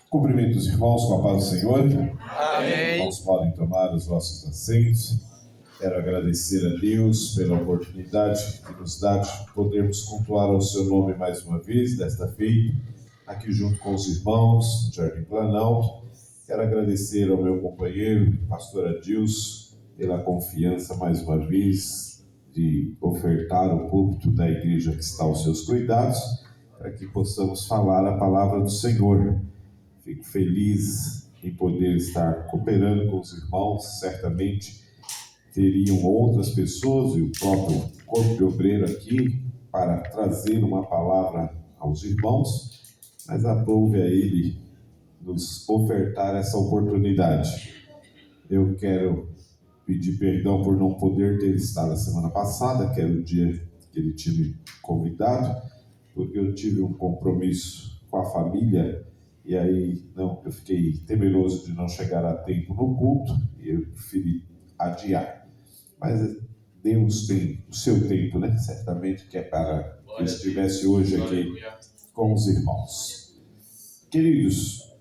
Cumprimento os irmãos com a paz do Senhor. Amém. Irmãos podem tomar os vossos assentos. Quero agradecer a Deus pela oportunidade que nos dá de podermos cultuar ao seu nome mais uma vez, desta feita, aqui junto com os irmãos no Jardim Planalto. Quero agradecer ao meu companheiro, pastor Adilson, pela confiança mais uma vez de ofertar o púlpito da igreja que está aos seus cuidados, para que possamos falar a palavra do Senhor. Fico feliz em poder estar cooperando com os irmãos. Certamente teriam outras pessoas e o próprio corpo de obreiro aqui para trazer uma palavra aos irmãos, mas aprove a ele nos ofertar essa oportunidade. Eu quero pedir perdão por não poder ter estado a semana passada, que era o dia que ele tinha me convidado, porque eu tive um compromisso com a família. E aí, eu fiquei temeroso de não chegar a tempo no culto e eu preferi adiar. Mas Deus tem o seu tempo, né? Certamente que é para que eu estivesse hoje aqui com os irmãos. Queridos,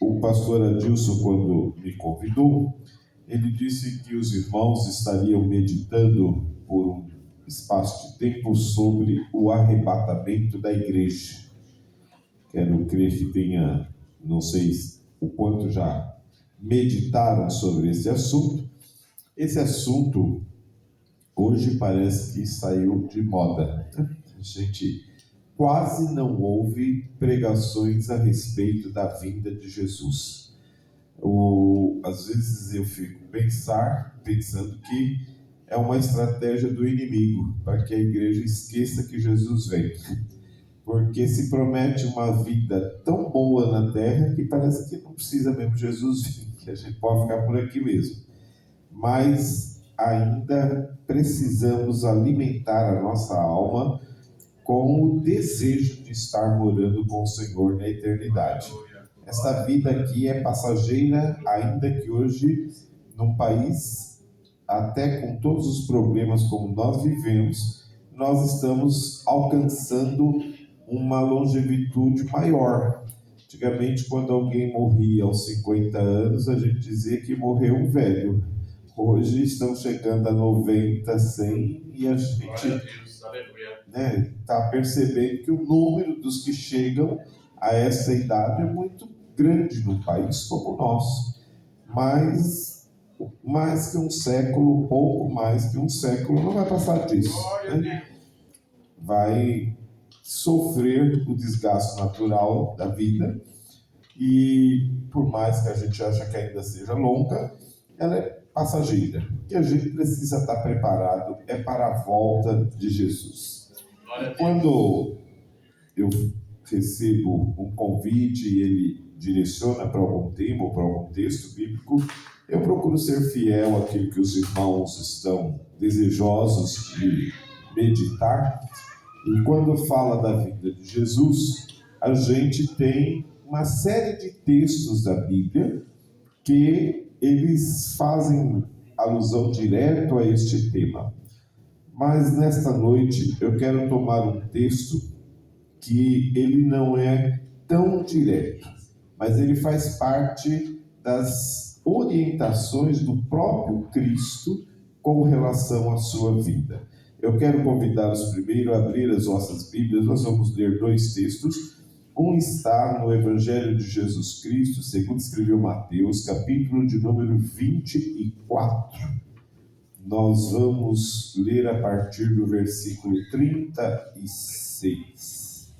o pastor Adilson, quando me convidou, ele disse que os irmãos estariam meditando por um espaço de tempo sobre o arrebatamento da igreja. Quero crer que tenha, não sei o quanto já meditaram sobre esse assunto. Esse assunto hoje parece que saiu de moda. A gente quase não ouve pregações a respeito da vinda de Jesus. Às vezes eu fico pensando que é uma estratégia do inimigo para que a igreja esqueça que Jesus vem. Porque se promete uma vida tão boa na terra que parece que não precisa mesmo Jesus vir, que a gente pode ficar por aqui mesmo. Mas ainda precisamos alimentar a nossa alma com o desejo de estar morando com o Senhor na eternidade. Esta vida aqui é passageira, ainda que hoje, num país, até com todos os problemas como nós vivemos, nós estamos alcançando uma longevidade maior. Antigamente, quando alguém morria aos 50 anos, a gente dizia que morreu velho. Hoje estão chegando a 90, 100 e a gente está percebendo que o número dos que chegam a essa idade é muito grande num país como o nosso. Mas mais que um século, pouco mais que um século, não vai passar disso, né? Vai sofrer o desgaste natural da vida e por mais que a gente ache que ainda seja longa, ela é passageira. O que a gente precisa estar preparado é para a volta de Jesus. E quando eu recebo um convite e ele direciona para algum tema ou para algum texto bíblico, eu procuro ser fiel àquilo que os irmãos estão desejosos de meditar. E quando fala da vinda de Jesus, a gente tem uma série de textos da Bíblia que eles fazem alusão direta a este tema. Mas nesta noite eu quero tomar um texto que ele não é tão direto, mas ele faz parte das orientações do próprio Cristo com relação à sua vida. Eu quero convidá-los primeiro a abrir as vossas Bíblias. Nós vamos ler dois textos. Um está no Evangelho de Jesus Cristo, segundo escreveu Mateus, capítulo de número 24. Nós vamos ler a partir do versículo 36.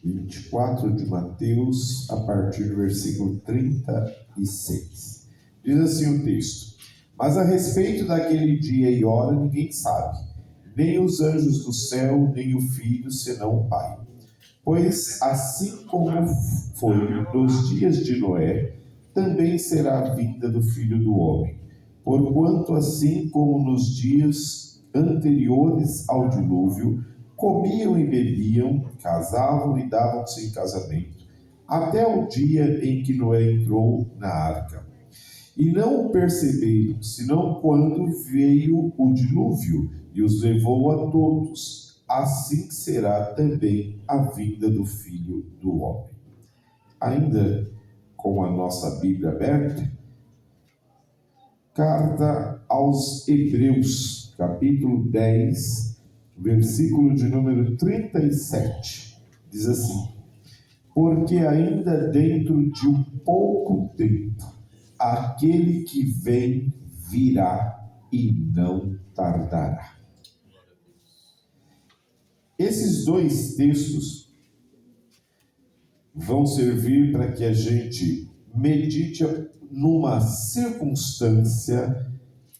24 de Mateus, a partir do versículo 36. Diz assim o texto: Mas a respeito daquele dia e hora ninguém sabe, nem os anjos do céu, nem o Filho, senão o Pai. Pois assim como foi nos dias de Noé, também será a vinda do Filho do Homem. Porquanto assim como nos dias anteriores ao dilúvio, comiam e bebiam, casavam e davam-se em casamento, até o dia em que Noé entrou na arca. E não o perceberam, senão quando veio o dilúvio e os levou a todos. assim será também a vinda do Filho do Homem. Ainda com a nossa Bíblia aberta, carta aos Hebreus, capítulo 10, versículo de número 37, diz assim: porque ainda dentro de um pouco tempo, aquele que vem virá e não tardará. Esses dois textos vão servir para que a gente medite numa circunstância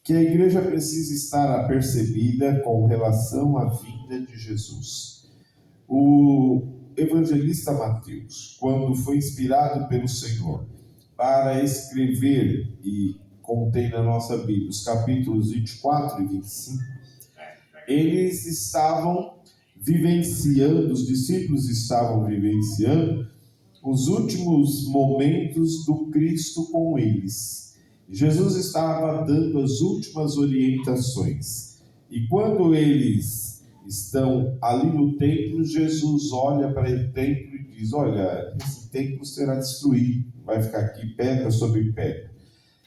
que a igreja precisa estar apercebida com relação à vinda de Jesus. O evangelista Mateus, quando foi inspirado pelo Senhor para escrever, e contém na nossa Bíblia os capítulos 24 e 25, eles estavam vivenciando, os discípulos estavam vivenciando os últimos momentos do Cristo com eles. Jesus estava dando as últimas orientações. E quando eles estão ali no templo, Jesus olha para o templo e diz: olha, esse templo será destruído, vai ficar aqui pedra sobre pedra.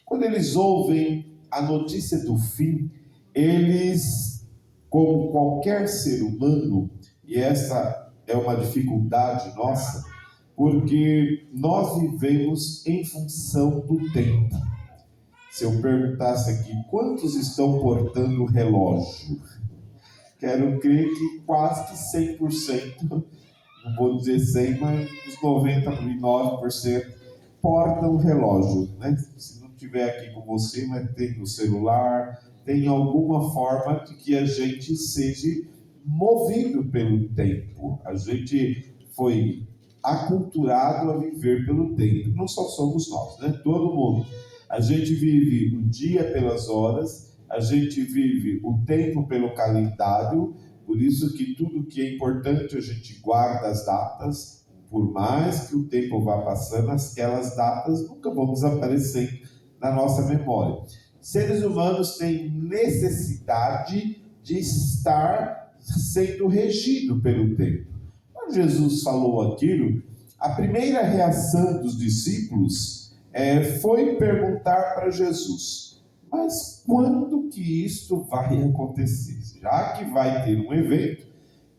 Quando eles ouvem a notícia do fim, eles, como qualquer ser humano, e essa é uma dificuldade nossa, porque nós vivemos em função do tempo. Se eu perguntasse aqui, quantos estão portando relógio? Quero crer que quase que 100%, não vou dizer 100%, mas uns 99% portam relógio, né? Se não tiver aqui com você, mas tem no celular, tem alguma forma de que a gente seja movido pelo tempo. A gente foi aculturado a viver pelo tempo. Não só somos nós, né? Todo mundo. A gente vive o dia pelas horas, a gente vive o tempo pelo calendário, por isso que tudo que é importante a gente guarda as datas, por mais que o tempo vá passando, aquelas datas nunca vão desaparecer na nossa memória. Seres humanos têm necessidade de estar sendo regido pelo tempo. Quando Jesus falou aquilo, a primeira reação dos discípulos foi perguntar para Jesus: mas quando que isto vai acontecer? Já que vai ter um evento,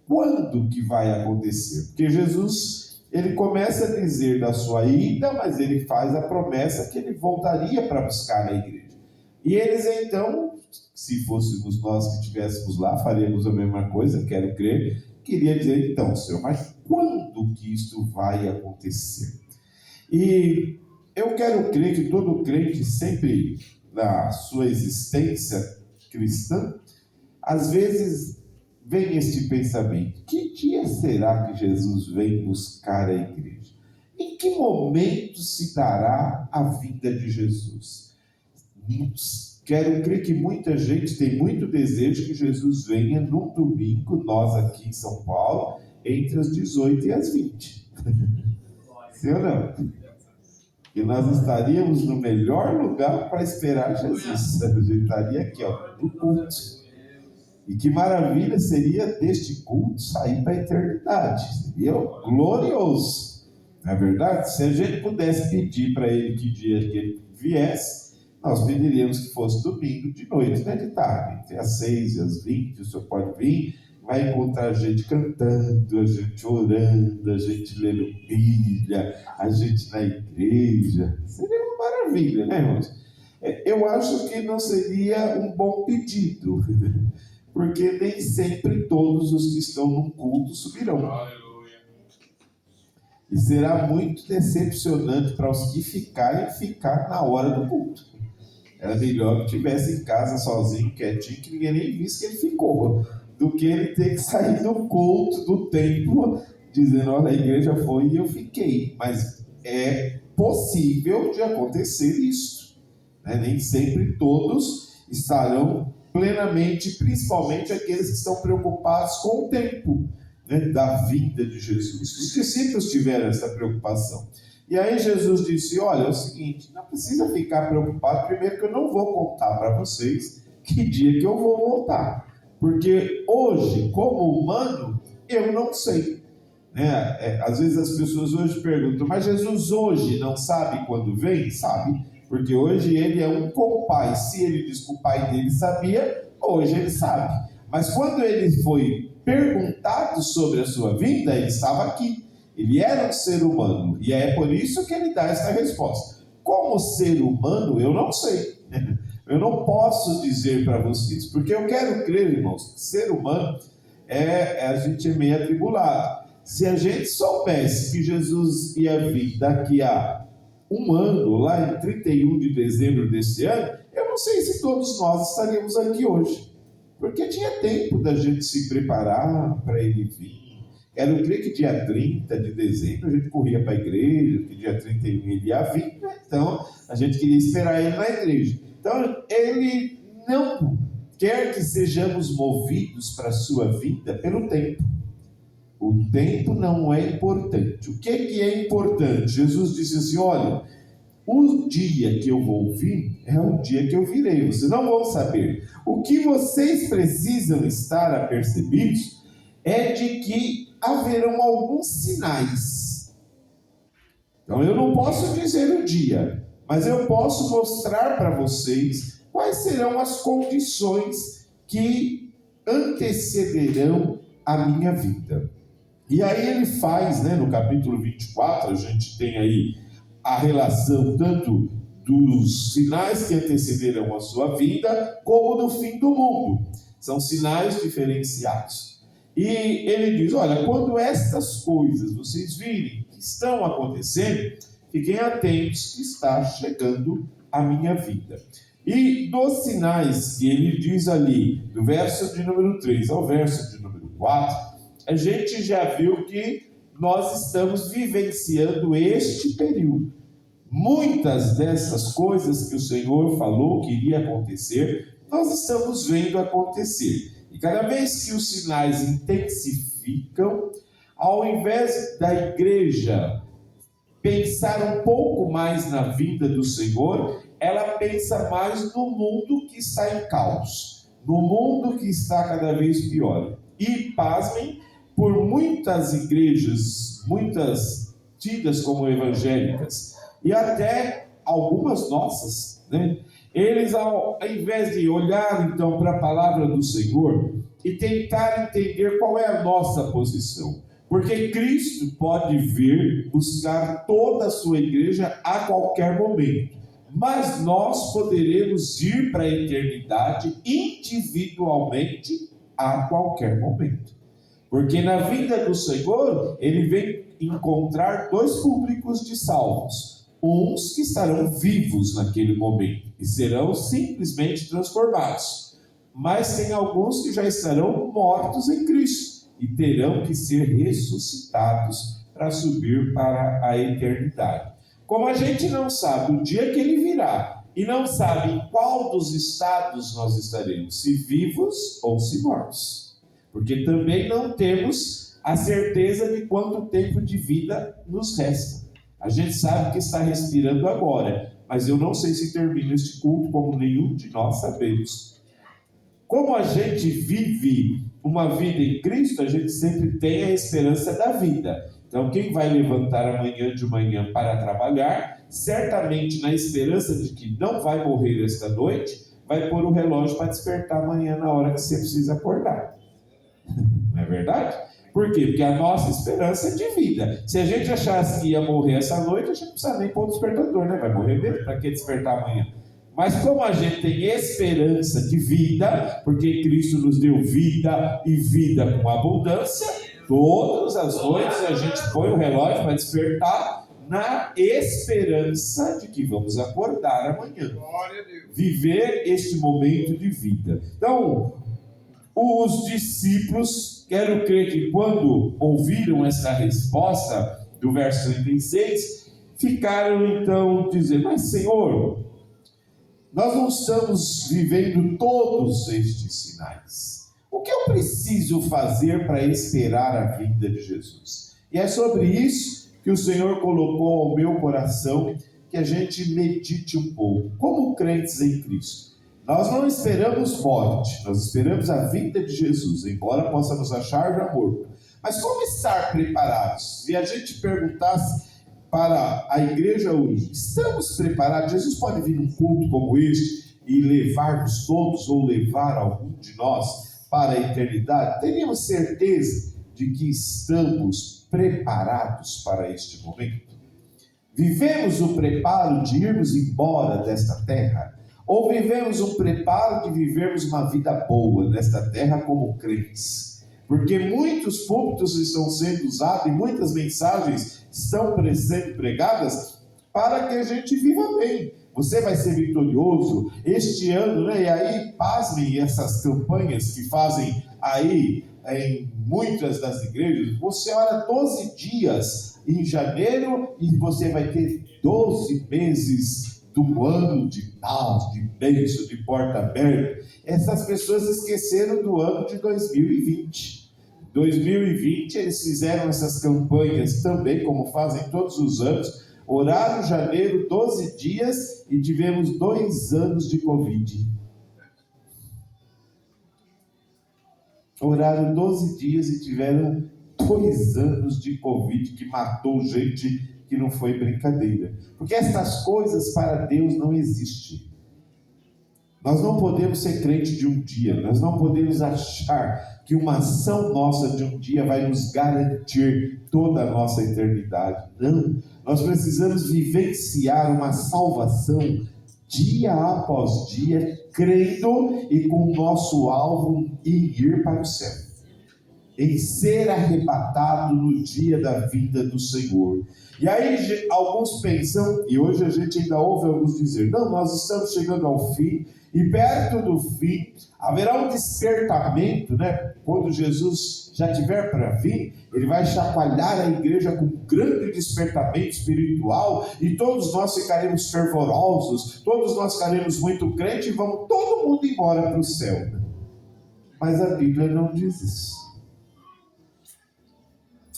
quando que vai acontecer? Porque Jesus, ele começa a dizer da sua ida, mas ele faz a promessa que ele voltaria para buscar a igreja. E eles então, se fôssemos nós que estivéssemos lá, faríamos a mesma coisa, quero crer, queria dizer: então, Senhor, mas quando que isto vai acontecer? E eu quero crer que todo crente sempre, na sua existência cristã, às vezes vem este pensamento: que dia será que Jesus vem buscar a igreja? Em que momento se dará a vinda de Jesus? Quero crer que muita gente tem muito desejo que Jesus venha num domingo, nós aqui em São Paulo, entre as 18 e as 20. Sim ou não? E nós estaríamos no melhor lugar para esperar Jesus. A gente estaria aqui, ó, no culto. E que maravilha seria deste culto sair para a eternidade. Seria glorioso. Não é verdade? Se a gente pudesse pedir para ele que dia que ele viesse, nós pediríamos que fosse domingo de noite, né, de tarde. Entre as 6 e as 20, o senhor pode vir. Vai encontrar a gente cantando, a gente orando, a gente lendo Bíblia, a gente na igreja. Seria uma maravilha, né, irmãos? Eu acho que não seria um bom pedido, porque nem sempre todos os que estão no culto subirão. Aleluia. E será muito decepcionante para os que ficar na hora do culto. Era melhor que estivesse em casa sozinho, quietinho, que ninguém nem visse que ele ficou, do que ele ter que sair do culto, do templo, dizendo: olha, a igreja foi e eu fiquei. Mas é possível de acontecer isso, né? Nem sempre todos estarão plenamente, principalmente aqueles que estão preocupados com o tempo, né, da vinda de Jesus. Os discípulos tiveram essa preocupação. E aí Jesus disse: olha, é o seguinte, não precisa ficar preocupado, primeiro que eu não vou contar para vocês que dia que eu vou voltar. Porque hoje, como humano, eu não sei. Às vezes as pessoas hoje perguntam, mas Jesus hoje não sabe quando vem? Sabe, porque hoje ele é um com o Pai. Se ele diz que o Pai dele sabia, hoje ele sabe. Mas quando ele foi perguntado sobre a sua vinda, ele estava aqui. Ele era um ser humano, e é por isso que ele dá essa resposta. Como ser humano, eu não sei. Eu não posso dizer para vocês, porque eu quero crer, irmãos, que ser humano a gente é meio atribulado. Se a gente soubesse que Jesus ia vir daqui a um ano, lá em 31 de dezembro desse ano, eu não sei se todos nós estaríamos aqui hoje, porque tinha tempo da gente se preparar para ele vir. Eu creio que dia 30 de dezembro a gente corria para a igreja, que dia 31 ele ia vir, né? Então a gente queria esperar ele na igreja. Então ele não quer que sejamos movidos para a sua vida pelo tempo. O tempo não é importante. O que é importante? Jesus disse assim, olha, o dia que eu vou vir é o dia que eu virei, vocês não vão saber. O que vocês precisam estar apercebidos é de que haverão alguns sinais. Então eu não posso dizer o dia, mas eu posso mostrar para vocês quais serão as condições que antecederão a minha vida. E aí ele faz, no capítulo 24, a gente tem aí a relação tanto dos sinais que antecederão a sua vida, como do fim do mundo. São sinais diferenciados. E ele diz, olha, quando estas coisas vocês virem que estão acontecendo, fiquem atentos que está chegando a minha vida. E dos sinais que ele diz ali, do verso de número 3 ao verso de número 4, a gente já viu que nós estamos vivenciando este período. Muitas dessas coisas que o Senhor falou que iria acontecer, nós estamos vendo acontecer. E cada vez que os sinais intensificam, ao invés da igreja pensar um pouco mais na vida do Senhor, ela pensa mais no mundo que está em caos, no mundo que está cada vez pior. E, pasmem, por muitas igrejas, muitas tidas como evangélicas, e até algumas nossas, eles, ao invés de olhar então para a palavra do Senhor e tentar entender qual é a nossa posição, porque Cristo pode vir buscar toda a sua igreja a qualquer momento, mas nós poderemos ir para a eternidade individualmente a qualquer momento. Porque na vida do Senhor, ele vem encontrar dois públicos de salvos. Uns que estarão vivos naquele momento e serão simplesmente transformados. Mas tem alguns que já estarão mortos em Cristo e terão que ser ressuscitados para subir para a eternidade. Como a gente não sabe o dia que ele virá e não sabe em qual dos estados nós estaremos, se vivos ou se mortos. Porque também não temos a certeza de quanto tempo de vida nos resta. A gente sabe que está respirando agora, mas eu não sei se termina este culto, como nenhum de nós sabemos. Como a gente vive uma vida em Cristo, a gente sempre tem a esperança da vida. Então, quem vai levantar amanhã de manhã para trabalhar, certamente na esperança de que não vai morrer esta noite, vai pôr o relógio para despertar amanhã na hora que você precisa acordar. Não é verdade? Por quê? Porque a nossa esperança é de vida. Se a gente achasse que ia morrer essa noite, a gente não precisa nem pôr o despertador, Vai morrer mesmo, para que despertar amanhã? Mas como a gente tem esperança de vida, porque Cristo nos deu vida e vida com abundância, todas as noites a gente põe o relógio para despertar na esperança de que vamos acordar amanhã. Viver este momento de vida. Então, os discípulos, quero crer que quando ouviram essa resposta do verso 36, ficaram então dizendo, mas Senhor, nós não estamos vivendo todos estes sinais. O que eu preciso fazer para esperar a vinda de Jesus? E é sobre isso que o Senhor colocou ao meu coração, que a gente medite um pouco. Como crentes em Cristo, Nós não esperamos morte, nós esperamos a vinda de Jesus, embora possa nos achar já morto. Mas como estar preparados? Se a gente perguntasse para a igreja hoje, estamos preparados? Jesus pode vir num culto como este e levar-nos todos, ou levar algum de nós para a eternidade? Teríamos certeza de que estamos preparados para este momento? Vivemos o preparo de irmos embora desta terra? Ou vivemos um preparo de vivermos uma vida boa nesta terra como crentes? Porque muitos púlpitos estão sendo usados e muitas mensagens estão sendo pregadas para que a gente viva bem. Você vai ser vitorioso este ano, né? E aí, pasmem essas campanhas que fazem aí em muitas das igrejas. Você ora 12 dias em janeiro e você vai ter 12 meses do ano de paz, de bênção, de porta aberta. Essas pessoas esqueceram do ano de 2020. 2020 eles fizeram essas campanhas também, como fazem todos os anos. Oraram janeiro 12 dias e tivemos 2 anos de Covid. Oraram 12 dias e tiveram 2 anos de Covid, que matou gente que não foi brincadeira. Porque essas coisas para Deus não existem. Nós não podemos ser crente de um dia, nós não podemos achar que uma ação nossa de um dia vai nos garantir toda a nossa eternidade. Não, nós precisamos vivenciar uma salvação dia após dia, crendo e com o nosso alvo em ir para o céu, em ser arrebatado no dia da vinda do Senhor. E aí alguns pensam, e hoje a gente ainda ouve alguns dizer, não, nós estamos chegando ao fim, e perto do fim haverá um despertamento, né? Quando Jesus já estiver para vir, ele vai chacoalhar a igreja com um grande despertamento espiritual, e todos nós ficaremos fervorosos, todos nós ficaremos muito crentes, e vamos todo mundo embora para o céu, né? Mas a Bíblia não diz isso.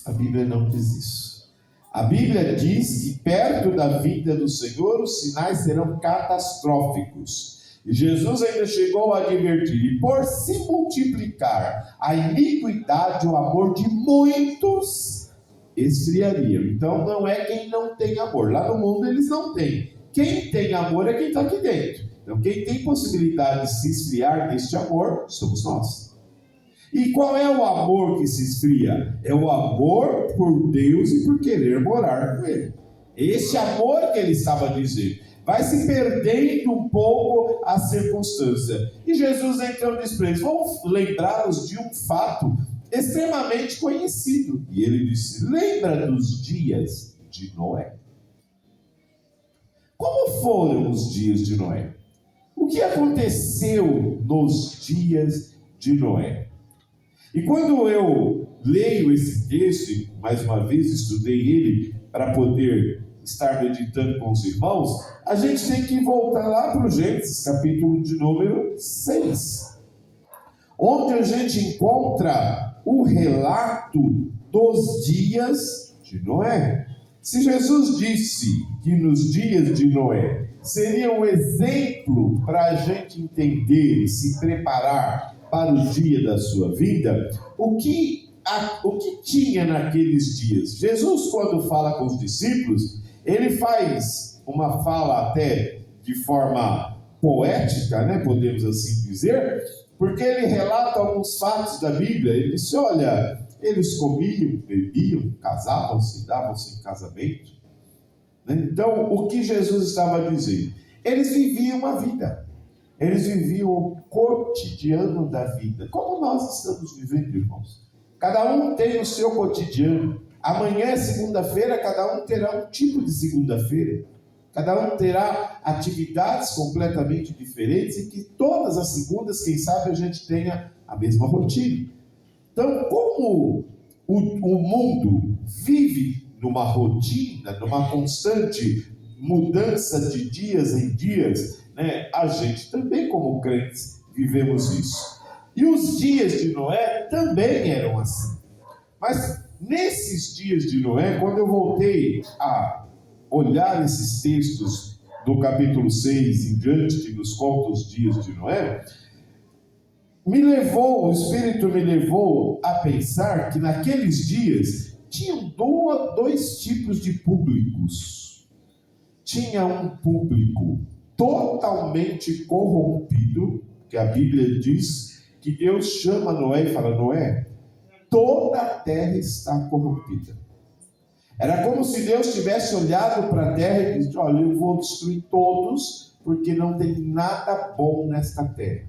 A Bíblia não diz isso. A Bíblia diz que perto da vinda do Senhor os sinais serão catastróficos. E Jesus ainda chegou a advertir: e por se multiplicar a iniquidade, o amor de muitos esfriaria. Então não é quem não tem amor. Lá no mundo eles não têm. Quem tem amor é quem está aqui dentro. Então quem tem possibilidade de se esfriar deste amor somos nós. E qual é o amor que se esfria? É o amor por Deus e por querer morar com Ele. Esse amor que ele estava dizendo. Vai se perdendo um pouco a circunstância. E Jesus então diz para eles: vamos lembrá-los de um fato extremamente conhecido. E ele disse: lembra dos dias de Noé. Como foram os dias de Noé? O que aconteceu nos dias de Noé? E quando eu leio esse texto, mais uma vez estudei ele para poder estar meditando com os irmãos, a gente tem que voltar lá para o Gênesis, capítulo de número 6, onde a gente encontra o relato dos dias de Noé. Se Jesus disse que nos dias de Noé seria um exemplo para a gente entender e se preparar para o dia da sua vida, o que tinha naqueles dias? Jesus, quando fala com os discípulos, ele faz uma fala até de forma poética, né, podemos assim dizer, porque ele relata alguns fatos da Bíblia. Ele disse: olha, eles comiam, bebiam, casavam-se, davam-se em casamento, né? Então, o que Jesus estava dizendo? Eles viviam uma vida, eles viviam o cotidiano da vida, como nós estamos vivendo, irmãos. Cada um tem o seu cotidiano. Amanhã é segunda-feira, cada um terá um tipo de segunda-feira. Cada um terá atividades completamente diferentes, e que todas as segundas, quem sabe, a gente tenha a mesma rotina. Então, como o mundo vive numa rotina, numa constante mudança de dias em dias, né, a gente também, como crentes, vivemos isso. E os dias de Noé também eram assim. Mas nesses dias de Noé, quando eu voltei a olhar esses textos do capítulo 6 em diante, que nos conta os dias de Noé, o Espírito me levou a pensar que naqueles dias tinham dois tipos de públicos. Tinha um público totalmente corrompido, que a Bíblia diz que Deus chama Noé e fala: Noé, toda a terra está corrompida. Era como se Deus tivesse olhado para a terra e disse: olha, eu vou destruir todos, porque não tem nada bom nesta terra.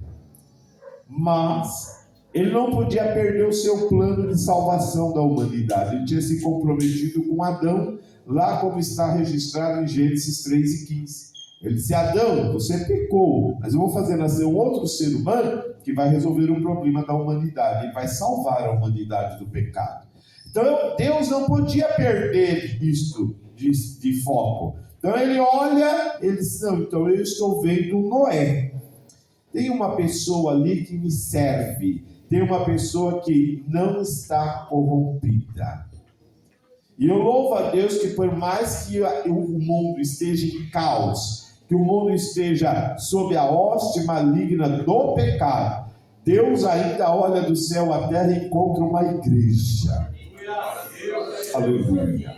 Mas ele não podia perder o seu plano de salvação da humanidade. Ele tinha se comprometido com Adão, lá como está registrado em Gênesis 3 e 15. Ele disse: Adão, você pecou, mas eu vou fazer nascer um outro ser humano que vai resolver o problema da humanidade. Ele vai salvar a humanidade do pecado. Então Deus não podia perder isto de foco. Então ele olha, ele diz: não, então eu estou vendo Noé. Tem uma pessoa ali que me serve. Tem uma pessoa que não está corrompida. E eu louvo a Deus que por mais que o mundo esteja em caos, que o mundo esteja sob a hoste maligna do pecado, Deus ainda olha do céu à terra e encontra uma igreja. Aleluia.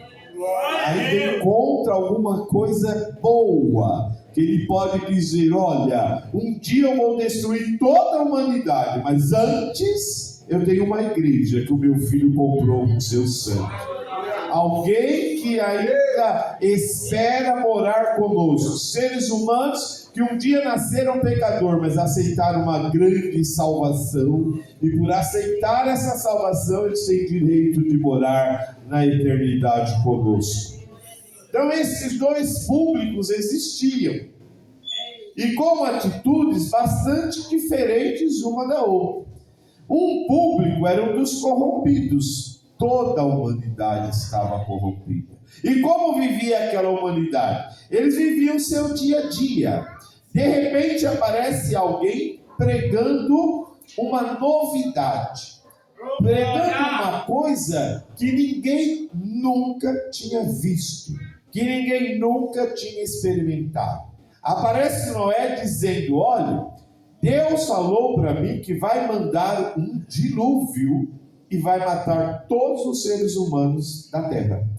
Ainda encontra alguma coisa boa, que ele pode dizer: olha, um dia eu vou destruir toda a humanidade, mas antes eu tenho uma igreja que o meu filho comprou com seu sangue. Alguém que ainda espera morar conosco. Seres humanos que um dia nasceram pecador, mas aceitaram uma grande salvação. E por aceitar essa salvação, eles têm direito de morar na eternidade conosco. Então esses dois públicos existiam. E com atitudes bastante diferentes uma da outra. Um público era um dos corrompidos. Toda a humanidade estava corrompida. E como vivia aquela humanidade? Eles viviam o seu dia a dia. De repente aparece alguém pregando uma novidade. Pregando uma coisa que ninguém nunca tinha visto. Que ninguém nunca tinha experimentado. Aparece Noé dizendo: olha, Deus falou para mim que vai mandar um dilúvio e vai matar todos os seres humanos da terra.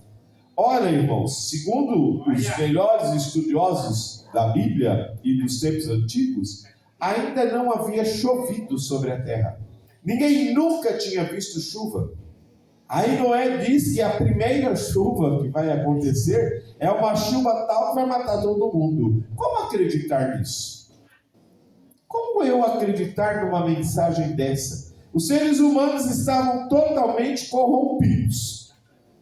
Ora, irmãos, segundo os melhores estudiosos da Bíblia e dos tempos antigos, ainda não havia chovido sobre a terra. Ninguém nunca tinha visto chuva. Aí Noé diz que a primeira chuva que vai acontecer é uma chuva tal que vai matar todo mundo. Como acreditar nisso? Como eu acreditar numa mensagem dessa? Os seres humanos estavam totalmente corrompidos.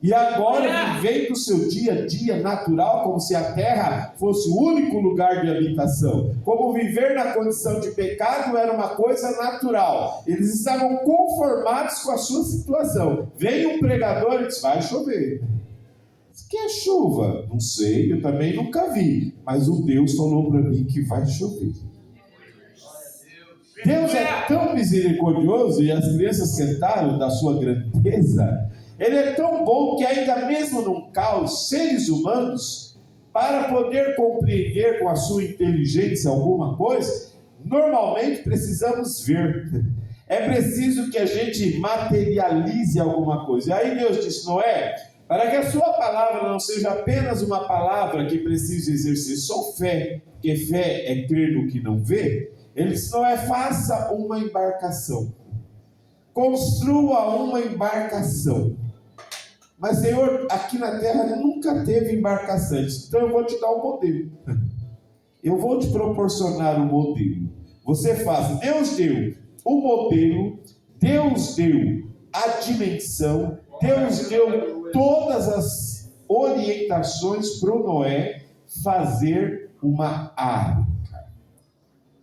E agora vivendo o seu dia a dia natural, como se a terra fosse o único lugar de habitação. Como viver na condição de pecado era uma coisa natural. Eles estavam conformados com a sua situação. Vem um pregador e diz: vai chover. Que é chuva? Não sei, eu também nunca vi. Mas o Deus falou para mim que vai chover. Deus é tão misericordioso, e as crianças cantaram da sua grandeza. Ele é tão bom que ainda mesmo num caos, seres humanos, para poder compreender com a sua inteligência alguma coisa, normalmente precisamos ver. É preciso que a gente materialize alguma coisa. E aí Deus disse: Noé, para que a sua palavra não seja apenas uma palavra que precisa exercer só fé, porque fé é crer no que não vê. Ele disse: Noé, faça uma embarcação. Construa uma embarcação. Mas, Senhor, aqui na terra nunca teve embarcação. Então eu vou te dar um modelo. Eu vou te proporcionar um modelo. Você faz. Deus deu o modelo, Deus deu a dimensão, Deus deu todas as orientações para o Noé fazer uma arca.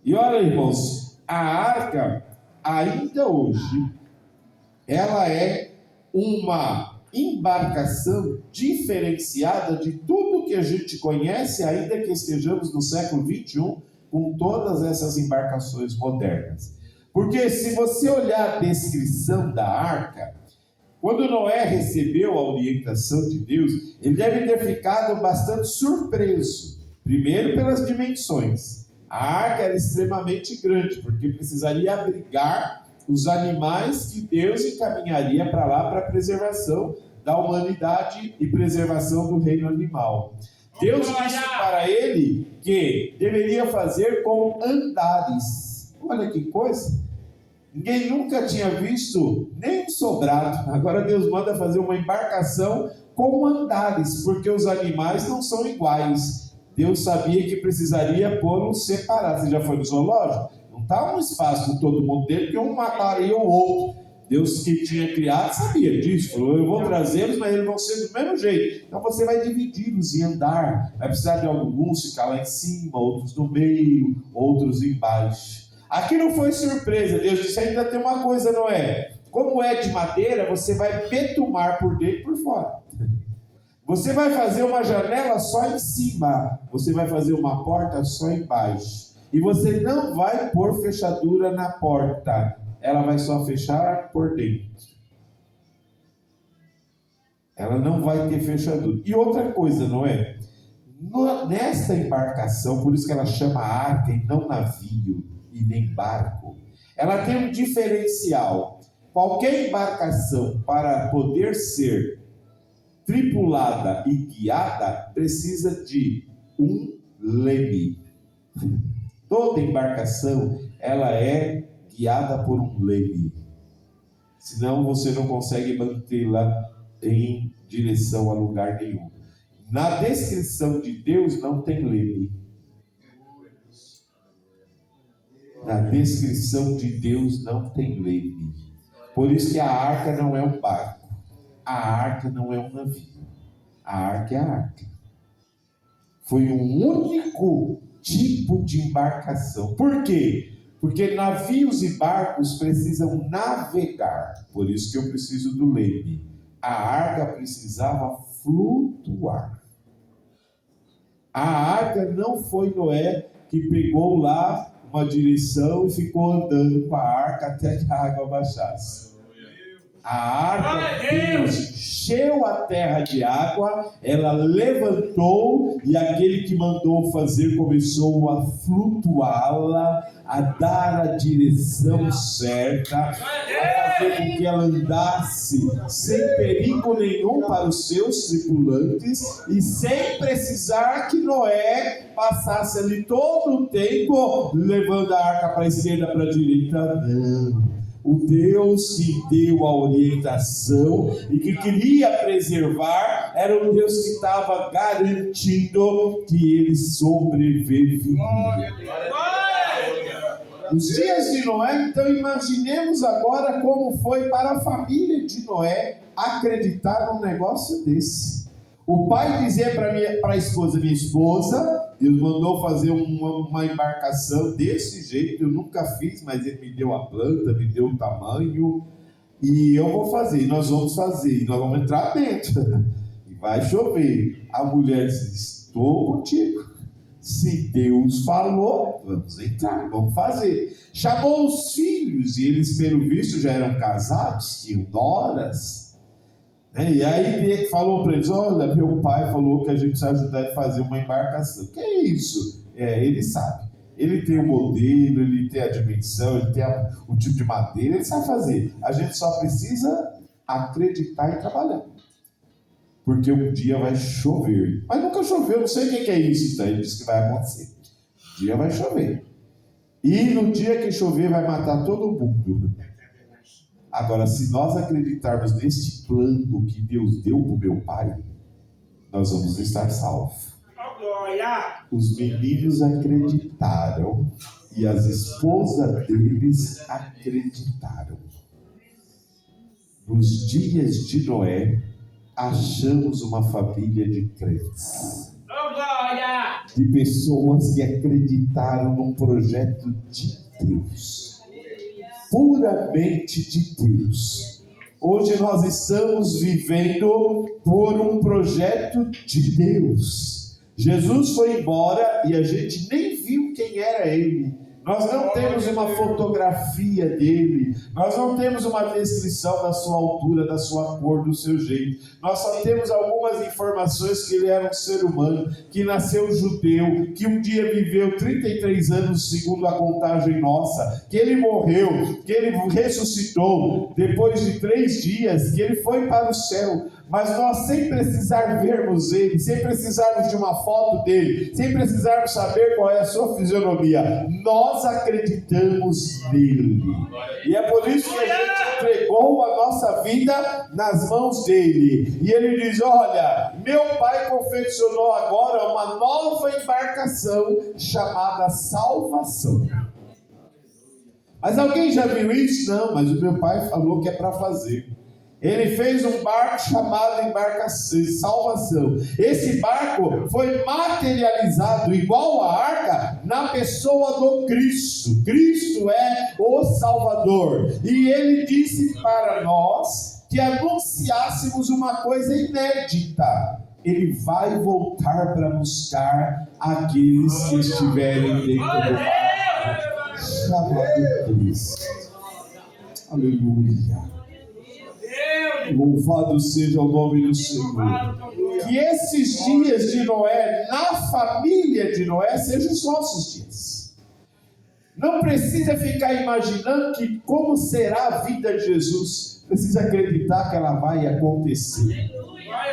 E olha, irmãos, a arca, ainda hoje, ela é uma embarcação diferenciada de tudo que a gente conhece, ainda que estejamos no século 21, com todas essas embarcações modernas. Porque se você olhar a descrição da arca, quando Noé recebeu a orientação de Deus, ele deve ter ficado bastante surpreso. Primeiro, pelas dimensões. A arca era extremamente grande, porque precisaria abrigar os animais que Deus encaminharia para lá para a preservação da humanidade e preservação do reino animal. Deus disse para ele que deveria fazer com andares. Olha que coisa! Ninguém nunca tinha visto nem um sobrado. Agora Deus manda fazer uma embarcação com andares, porque os animais não são iguais. Deus sabia que precisaria pô-los separados. Você já foi no zoológico? Não está um espaço com todo mundo dele, porque um mataria o outro. Deus que tinha criado sabia disso. Falou, eu vou trazê-los, mas eles vão ser do mesmo jeito. Então você vai dividi-los em andar. Vai precisar de alguns ficar lá em cima, outros no meio, outros embaixo. Aqui não foi surpresa. Deus disse, ainda tem uma coisa, Noé. Como é de madeira, você vai betumar por dentro e por fora. Você vai fazer uma janela só em cima. Você vai fazer uma porta só embaixo. E você não vai pôr fechadura na porta. Ela vai só fechar por dentro. Ela não vai ter fechadura. E outra coisa, não é? Nesta embarcação, por isso que ela chama arca e não navio e nem barco, ela tem um diferencial. Qualquer embarcação, para poder ser tripulada e guiada, precisa de um leme. Toda embarcação, ela é guiada por um leme. Senão você não consegue mantê-la em direção a lugar nenhum. Na descrição de Deus não tem leme. Na descrição de Deus não tem leme. Por isso que a arca não é um barco. A arca não é um navio. A arca é a arca. Foi um único tipo de embarcação. Por quê? Porque navios e barcos precisam navegar. Por isso que eu preciso do leme. A arca precisava flutuar. A arca não foi Noé que pegou lá uma direção e ficou andando com a arca até que a água baixasse. A arca encheu a terra de água, ela levantou e aquele que mandou fazer começou a flutuá-la, a dar a direção certa, a fazer com que ela andasse sem perigo nenhum para os seus tripulantes e sem precisar que Noé passasse ali todo o tempo levando a arca para a esquerda, para a direita. Não. O Deus que deu a orientação e que queria preservar era um Deus que estava garantindo que ele sobreviveria. Os dias de Noé, então imaginemos agora como foi para a família de Noé acreditar num negócio desse. O pai dizia para a esposa, minha esposa, Deus mandou fazer uma embarcação desse jeito, eu nunca fiz, mas ele me deu a planta, me deu o tamanho, e eu vou fazer, e nós vamos fazer, e nós vamos entrar dentro, e vai chover. A mulher disse, estou contigo, se Deus falou, vamos entrar, vamos fazer. Chamou os filhos, e eles pelo visto já eram casados, tinham noras, e aí ele falou para eles, olha, meu pai falou que a gente precisa ajudar a fazer uma embarcação. Que é isso? Ele sabe. Ele tem o modelo, ele tem a dimensão, ele tem o tipo de madeira, ele sabe fazer. A gente só precisa acreditar e trabalhar. Porque um dia vai chover. Mas nunca choveu, não sei o que é isso. Então ele disse que vai acontecer. Um dia vai chover. E no dia que chover vai matar todo mundo. Agora, se nós acreditarmos neste plano que Deus deu para o meu pai, nós vamos estar salvos. Os meninos acreditaram e as esposas deles acreditaram. Nos dias de Noé, achamos uma família de crentes. De pessoas que acreditaram num projeto de Deus. Puramente de Deus. Hoje nós estamos vivendo por um projeto de Deus. Jesus foi embora e a gente nem viu quem era ele. Nós não temos uma fotografia dele, nós não temos uma descrição da sua altura, da sua cor, do seu jeito. Nós só temos algumas informações que ele era um ser humano, que nasceu judeu, que um dia viveu 33 anos segundo a contagem nossa, que ele morreu, que ele ressuscitou depois de 3 dias, que ele foi para o céu. Mas nós, sem precisar vermos ele, sem precisarmos de uma foto dele, sem precisarmos saber qual é a sua fisionomia, nós acreditamos nele. E é por isso que a gente entregou a nossa vida nas mãos dele. E ele diz: olha, meu pai confeccionou agora uma nova embarcação chamada salvação. Mas alguém já viu isso? Não, mas o meu pai falou que é para fazer. Ele fez um barco chamado embarcação, salvação. Esse barco foi materializado, igual a arca, na pessoa do Cristo. Cristo é o Salvador. E ele disse para nós que anunciássemos uma coisa inédita. Ele vai voltar para buscar aqueles que estiverem dentro do barco, chamado Cristo. Aleluia. Louvado seja o nome do Senhor. Que esses dias de Noé, na família de Noé, sejam os nossos dias. Não precisa ficar imaginando que como será a vida de Jesus. Precisa acreditar que ela vai acontecer.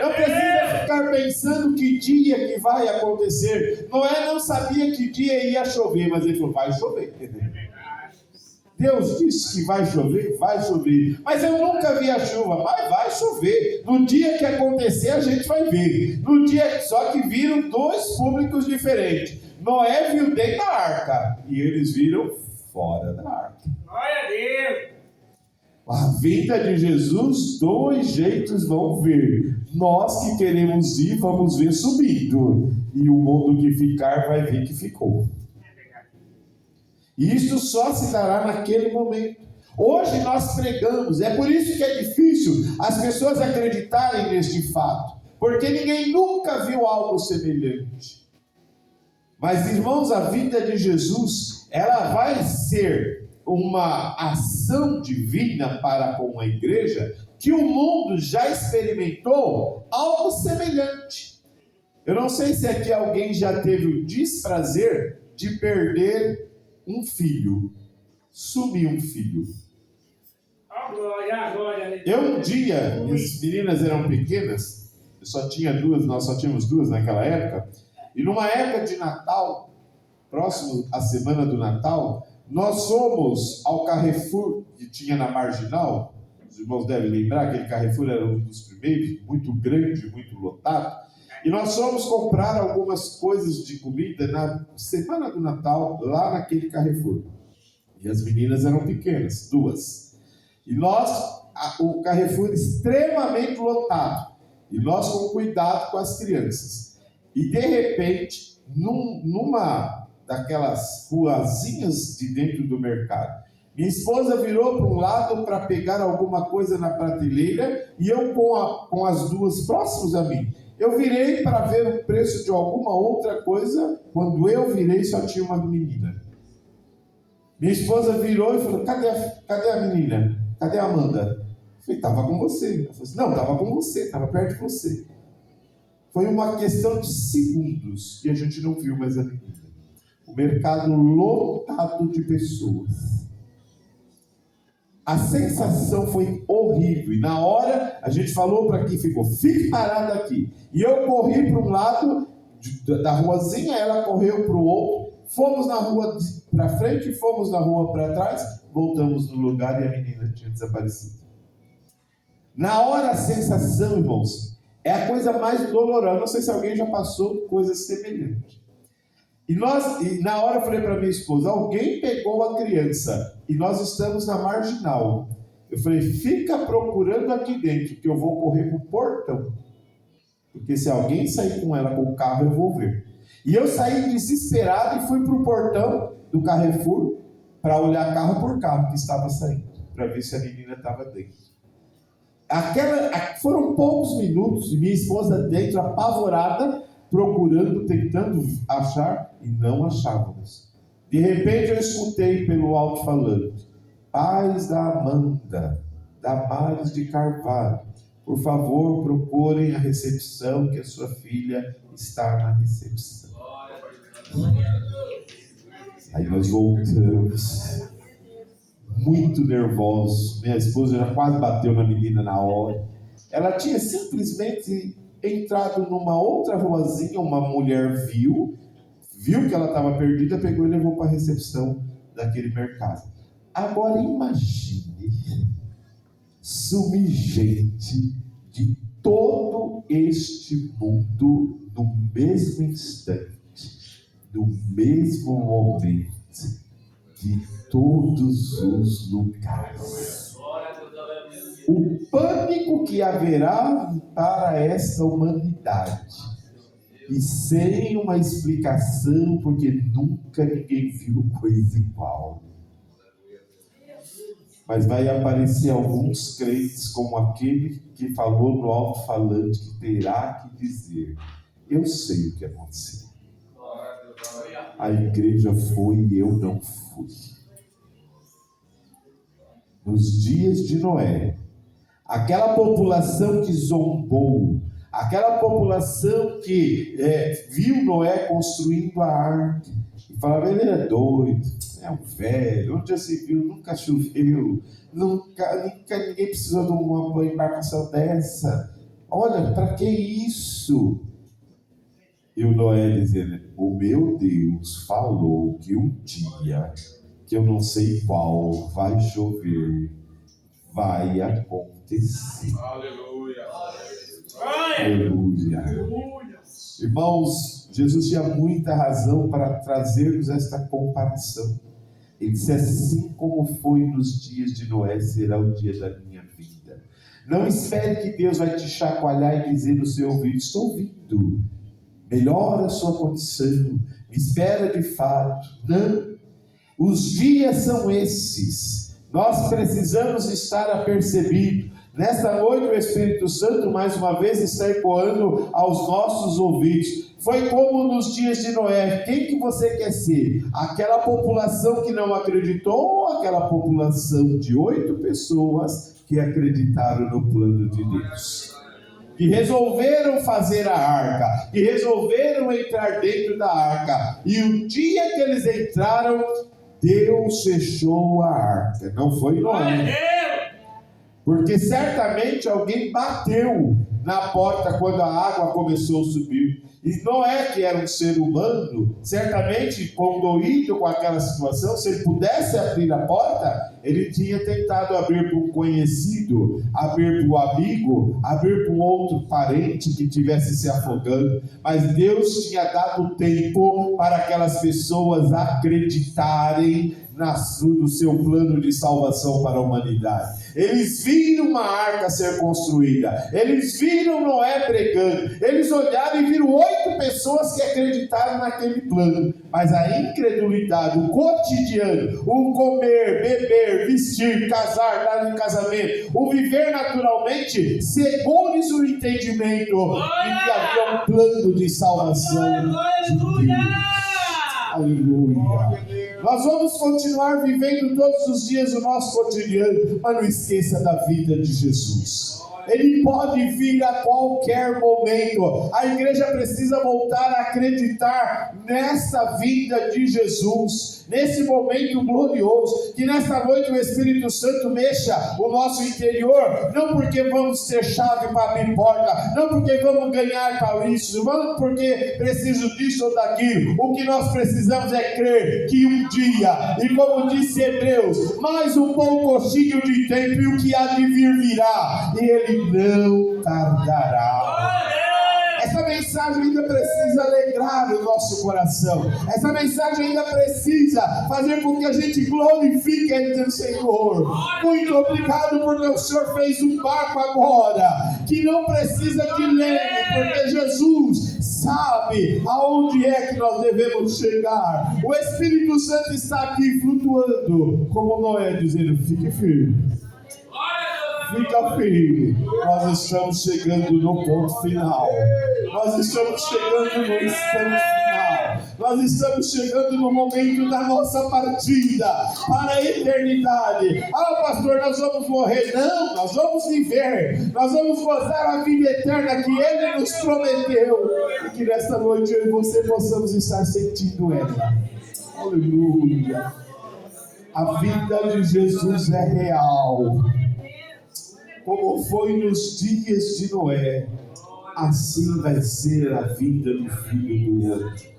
Não precisa ficar pensando que dia que vai acontecer. Noé não sabia que dia ia chover, mas ele falou: vai chover. Deus disse que vai chover, mas eu nunca vi a chuva, mas vai chover. No dia que acontecer a gente vai ver. No dia, só que viram 2 públicos diferentes. Noé viu dentro da arca e eles viram fora da arca. Glória a Deus. A vinda de Jesus, 2 jeitos vão ver. Nós que queremos ir, vamos ver subindo, e o mundo que ficar vai ver que ficou. E isso só se dará naquele momento. Hoje nós pregamos, é por isso que é difícil as pessoas acreditarem neste fato, porque ninguém nunca viu algo semelhante. Mas, irmãos, a vinda de Jesus, ela vai ser uma ação divina para com a igreja, que o mundo já experimentou algo semelhante. Eu não sei se aqui alguém já teve o desprazer de perder um filho, sumiu um filho. Eu um dia, minhas meninas eram pequenas, eu só tinha 2, nós só tínhamos 2 naquela época, e numa época de Natal, próximo à semana do Natal, nós fomos ao Carrefour que tinha na Marginal. Os irmãos devem lembrar, aquele Carrefour era um dos primeiros, muito grande, muito lotado. E nós fomos comprar algumas coisas de comida na semana do Natal, lá naquele Carrefour. E as meninas eram pequenas, 2. E o Carrefour extremamente lotado. E nós com cuidado com as crianças. E de repente, numa daquelas ruazinhas de dentro do mercado, minha esposa virou para um lado para pegar alguma coisa na prateleira, e eu com as 2 próximas a mim. Eu virei para ver o preço de alguma outra coisa. Quando eu virei, só tinha uma menina. Minha esposa virou e falou: cadê a menina? Cadê a Amanda? Eu falei: estava com você. Ela falou assim: não, estava com você, estava perto de você. Foi uma questão de segundos e a gente não viu mais a menina. O mercado lotado de pessoas. A sensação foi horrível. E na hora, a gente falou para quem ficou: fique parado aqui. E eu corri para um lado da ruazinha, ela correu para o outro. Fomos na rua para frente, fomos na rua para trás. Voltamos no lugar e a menina tinha desaparecido. Na hora, a sensação, irmãos, é a coisa mais dolorosa. Não sei se alguém já passou coisa semelhante. E na hora eu falei para minha esposa: alguém pegou a criança e nós estamos na Marginal. Eu falei: fica procurando aqui dentro, que eu vou correr para o portão. Porque se alguém sair com ela com o carro, eu vou ver. E eu saí desesperado e fui para o portão do Carrefour para olhar carro por carro que estava saindo, para ver se a menina estava dentro. Foram poucos minutos e minha esposa dentro, apavorada, procurando, tentando achar, e não achávamos. De repente eu escutei pelo alto-falante: pais da Amanda, Damares de Carvalho, por favor, procurem a recepção, que a sua filha está na recepção. Aí nós voltamos, muito nervosos. Minha esposa já quase bateu na menina na hora. Ela tinha simplesmente entrado numa outra ruazinha, uma mulher viu que ela estava perdida, pegou e levou para a recepção daquele mercado. Agora imagine sumir gente de todo este mundo no mesmo instante, no mesmo momento, de todos os lugares. O pânico que haverá para esta humanidade, e sem uma explicação, porque nunca ninguém viu coisa igual. Mas vai aparecer alguns crentes, como aquele que falou no alto-falante, que terá que dizer: eu sei o que aconteceu. A igreja foi e eu não fui. Nos dias de Noé, aquela população que zombou, aquela população que viu Noé construindo a arca e falava: ele é doido, é um velho, onde já se viu, nunca choveu, nunca ninguém precisou de uma embarcação dessa, olha, para que isso? E o Noé dizendo: o meu Deus falou que um dia, que eu não sei qual, vai chover, vai acontecer. Aleluia. Aleluia. Irmãos, Jesus tinha muita razão para trazermos esta comparação. Ele disse: assim como foi nos dias de Noé, será o dia da minha vida. Não espere que Deus vai te chacoalhar e dizer no seu ouvido: estou ouvindo, melhora a sua condição, me espera de fato. Não, os dias são esses. Nós precisamos estar apercebidos. Nesta noite o Espírito Santo mais uma vez está ecoando aos nossos ouvidos. Foi como nos dias de Noé. Quem que você quer ser? Aquela população que não acreditou, ou aquela população de 8 pessoas que acreditaram no plano de Deus? Que resolveram fazer a arca, que resolveram entrar dentro da arca, e o dia que eles entraram, Deus fechou a arca. Não foi Noé, porque certamente alguém bateu na porta quando a água começou a subir. E Noé, que era um ser humano, certamente condoído com aquela situação, se ele pudesse abrir a porta, ele tinha tentado abrir para um conhecido, abrir para um amigo, abrir para um outro parente que estivesse se afogando. Mas Deus tinha dado tempo para aquelas pessoas acreditarem no seu plano de salvação para a humanidade. Eles viram uma arca ser construída, eles viram Noé pregando, eles olharam e viram 8 pessoas que acreditaram naquele plano, mas a incredulidade, o cotidiano, o comer, beber, vestir, casar, dar em casamento, o viver naturalmente, cegou-lhes o entendimento de que havia um plano de salvação de Deus. Aleluia. Nós vamos continuar vivendo todos os dias o nosso cotidiano, mas não esqueça da vida de Jesus. Ele pode vir a qualquer momento. A igreja precisa voltar a acreditar nessa vinda de Jesus, nesse momento glorioso. Que nesta noite o Espírito Santo mexa o nosso interior, não porque vamos ter chave para abrir porta, não porque vamos ganhar para isso, não porque preciso disso ou daquilo. O que nós precisamos é crer que um dia, e como disse Hebreus, mais um pouquinho de tempo e o que há de vir virá, e ele não tardará. Essa mensagem ainda precisa alegrar o nosso coração. Essa mensagem ainda precisa fazer com que a gente glorifique ainda o Senhor. Muito obrigado porque o Senhor fez um barco agora, que não precisa de leme, porque Jesus sabe aonde é que nós devemos chegar. O Espírito Santo está aqui flutuando, como Noé, dizendo: fique firme. Fica firme, nós estamos chegando no ponto final, nós estamos chegando no instante final, Nós estamos chegando no momento da nossa partida para a eternidade. Ah, pastor, nós vamos morrer. Não, nós vamos viver. Nós vamos gozar a vida eterna que Ele nos prometeu. E que nesta noite eu e você possamos estar sentindo ela. Aleluia. A vida de Jesus é real. Como foi nos dias de Noé, assim vai ser a vida do Filho do Homem.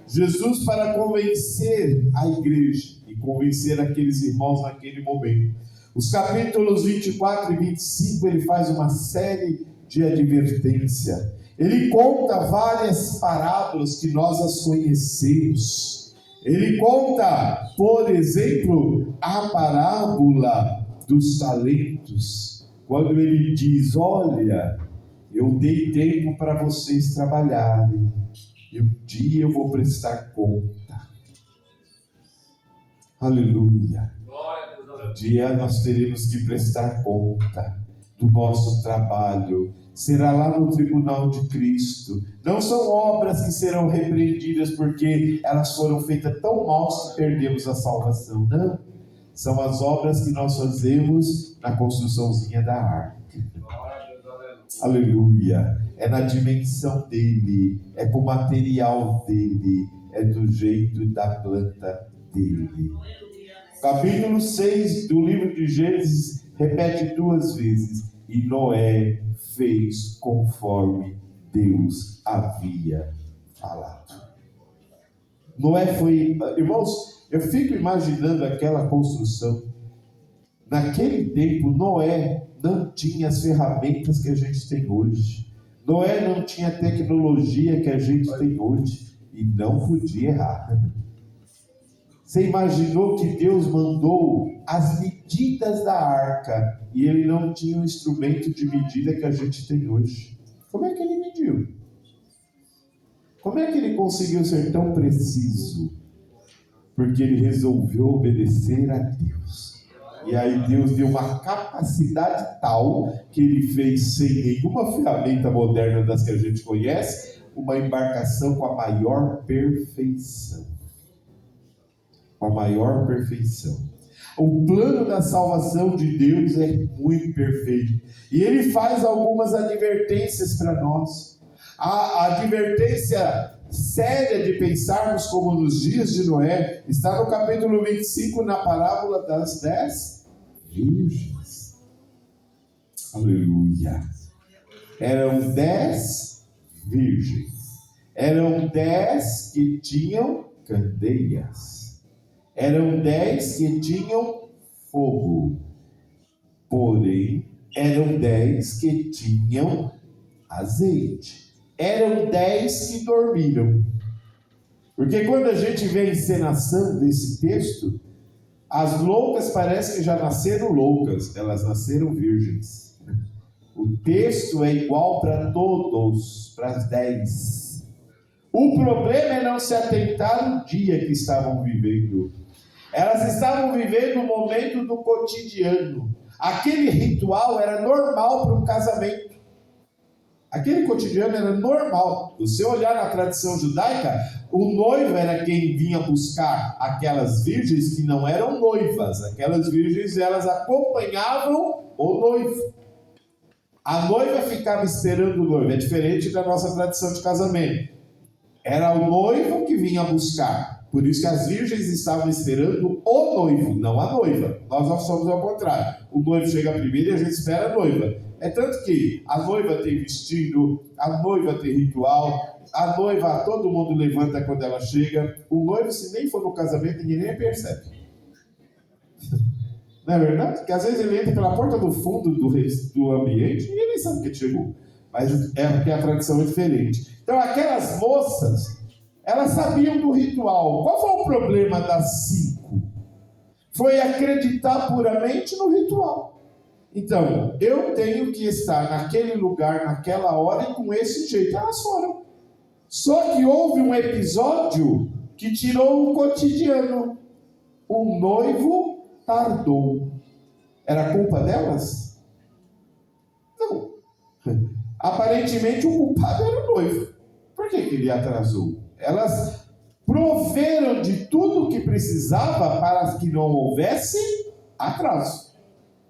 Jesus, para convencer a igreja e convencer aqueles irmãos naquele momento, os capítulos 24 e 25, ele faz uma série de advertência. Ele conta várias parábolas que nós as conhecemos. Ele conta, por exemplo, a parábola dos talentos, quando ele diz: olha, eu dei tempo para vocês trabalharem, e um dia eu vou prestar conta. Aleluia. Um dia nós teremos que prestar conta do nosso trabalho. Será lá no tribunal de Cristo. Não são obras que serão repreendidas porque elas foram feitas tão mal que perdemos a salvação. Não. São as obras que nós fazemos na construçãozinha da arca. Aleluia. É na dimensão dele, é com o material dele, é do jeito da planta dele. Capítulo 6 do livro de Gênesis repete 2 vezes: e Noé fez conforme Deus havia falado. Noé foi, irmãos, eu fico imaginando aquela construção. Naquele tempo, Noé não tinha as ferramentas que a gente tem hoje. Noé não tinha a tecnologia que a gente tem hoje. E não podia errar. Você imaginou que Deus mandou as medidas da arca e ele não tinha um instrumento de medida que a gente tem hoje? Como é que ele mediu? Como é que ele conseguiu ser tão preciso? Porque ele resolveu obedecer a Deus. E aí Deus deu uma capacidade tal que ele fez, sem nenhuma ferramenta moderna das que a gente conhece, uma embarcação com a maior perfeição. Com a maior perfeição. O plano da salvação de Deus é muito perfeito. E ele faz algumas advertências para nós. A advertência séria de pensarmos como nos dias de Noé está no capítulo 25, na parábola das 10 virgens. Aleluia. Eram 10 virgens. Eram 10 que tinham candeias. Eram 10 que tinham fogo. Porém, eram 10 que tinham azeite. Eram 10 que dormiram. Porque quando a gente vê a encenação desse texto, as loucas parecem que já nasceram loucas, elas nasceram virgens. O texto é igual para todos, para as 10. O problema é não se atentar no dia que estavam vivendo. Elas estavam vivendo o momento do cotidiano. Aquele ritual era normal para um casamento. Aquele cotidiano era normal. Se você olhar na tradição judaica, o noivo era quem vinha buscar aquelas virgens que não eram noivas. Aquelas virgens, elas acompanhavam o noivo. A noiva ficava esperando o noivo. É diferente da nossa tradição de casamento. Era o noivo que vinha buscar. Por isso que as virgens estavam esperando o noivo, não a noiva. Nós somos ao contrário. O noivo chega primeiro e a gente espera a noiva. É tanto que a noiva tem vestido, a noiva tem ritual, a noiva, todo mundo levanta quando ela chega. O noivo, se nem for no casamento, ninguém nem percebe. Não é verdade? Porque às vezes ele entra pela porta do fundo do ambiente e ninguém nem sabe que ele chegou. Mas é porque a tradição é diferente. Então aquelas moças, elas sabiam do ritual. Qual foi o problema das 5? Foi acreditar puramente no ritual. Então, eu tenho que estar naquele lugar, naquela hora e com esse jeito. Elas foram. Só que houve um episódio que tirou o cotidiano. O noivo tardou. Era culpa delas? Não. Aparentemente o culpado era o noivo. Por que ele atrasou? Elas proveram de tudo o que precisava para que não houvesse atraso.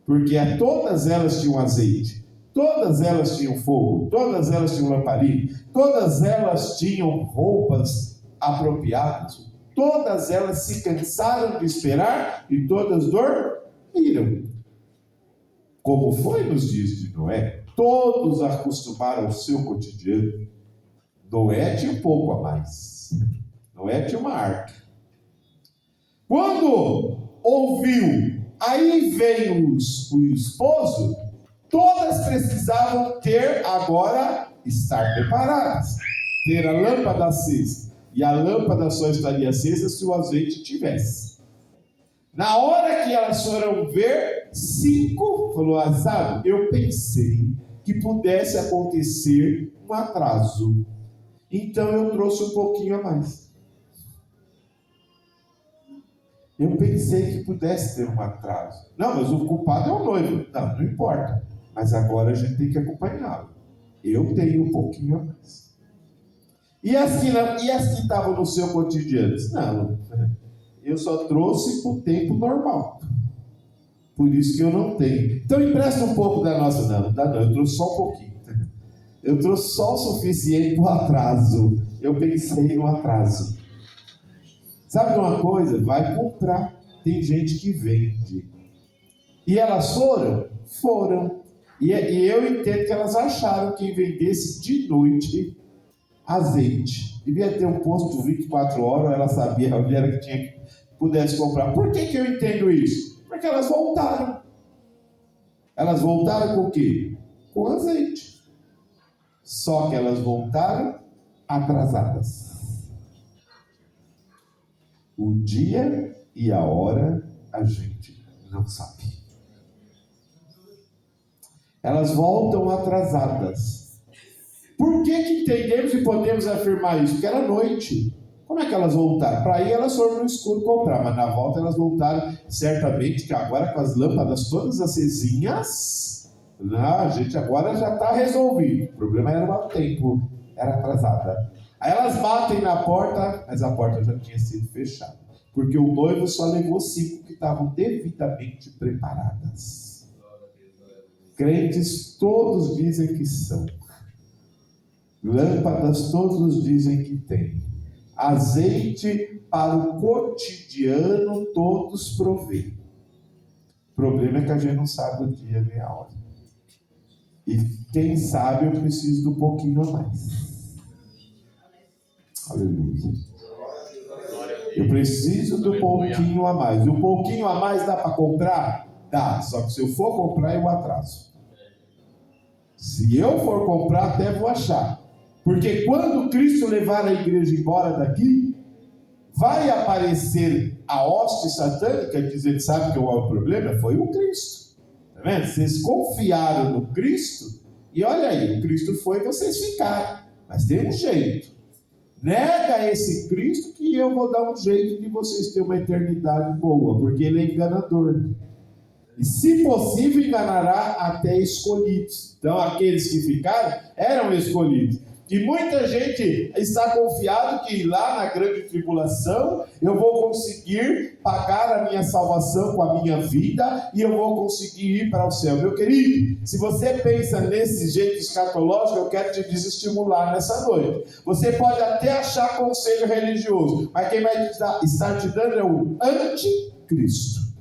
Porque todas elas tinham azeite, todas elas tinham fogo, todas elas tinham lamparina, todas elas tinham roupas apropriadas, todas elas se cansaram de esperar e todas dormiram. Como foi nos dias de Noé, todos acostumaram ao seu cotidiano. Noé tinha um pouco a mais. Noé tinha uma arca. Quando ouviu, aí veio o esposo, todas precisavam ter agora, estar preparadas. Ter a lâmpada acesa. E a lâmpada só estaria acesa se o azeite tivesse. Na hora que elas foram ver, 5, falou, sabe, eu pensei que pudesse acontecer um atraso. Então eu trouxe um pouquinho a mais. Eu pensei que pudesse ter um atraso. Não, mas o culpado é o noivo. Não importa. Mas agora a gente tem que acompanhá-lo. Eu tenho um pouquinho a mais. E as que estavam no seu cotidiano? Não, eu só trouxe para o tempo normal. Por isso que eu não tenho. Então empresta um pouco da nossa. Não, eu trouxe só um pouquinho. Eu trouxe só o suficiente para o atraso. Eu pensei no atraso. Sabe uma coisa? Vai comprar. Tem gente que vende. E elas foram? Foram. E eu entendo que elas acharam que vendesse de noite azeite. Devia ter um posto 24 horas, ela sabia onde era que tinha que pudesse comprar. Por que eu entendo isso? Porque elas voltaram. Elas voltaram com o quê? Com azeite. Só que elas voltaram atrasadas. O dia e a hora a gente não sabe. Elas voltam atrasadas. Por que entendemos e podemos afirmar isso? Porque era noite. Como é que elas voltaram? Para aí elas foram no escuro comprar, mas na volta elas voltaram certamente que agora com as lâmpadas todas acesinhas, a gente agora já está resolvido. O problema era o tempo, era atrasada. Aí elas batem na porta, mas a porta já tinha sido fechada. Porque o noivo só levou 5 que estavam devidamente preparadas. Crentes todos dizem que são. Lâmpadas todos dizem que tem. Azeite para o cotidiano todos provêm. O problema é que a gente não sabe o dia nem a hora. E quem sabe eu preciso do pouquinho a mais. Aleluia. Eu preciso do pouquinho a mais. O pouquinho a mais dá para comprar? Dá. Só que se eu for comprar, eu atraso. Se eu for comprar, até vou achar. Porque quando Cristo levar a igreja embora daqui, vai aparecer a hoste satânica, dizendo, sabe que o problema foi o Cristo. Tá vendo? Vocês confiaram no Cristo, e olha aí, o Cristo foi e vocês ficaram. Mas tem um jeito. Nega esse Cristo que eu vou dar um jeito de vocês terem uma eternidade boa, porque ele é enganador. E se possível enganará até escolhidos. Então aqueles que ficaram eram escolhidos. E muita gente está confiado que lá na grande tribulação eu vou conseguir pagar a minha salvação com a minha vida e eu vou conseguir ir para o céu. Meu querido, se você pensa nesse jeito escatológico, eu quero te desestimular nessa noite. Você pode até achar conselho religioso, mas quem vai estar te dando é o anticristo,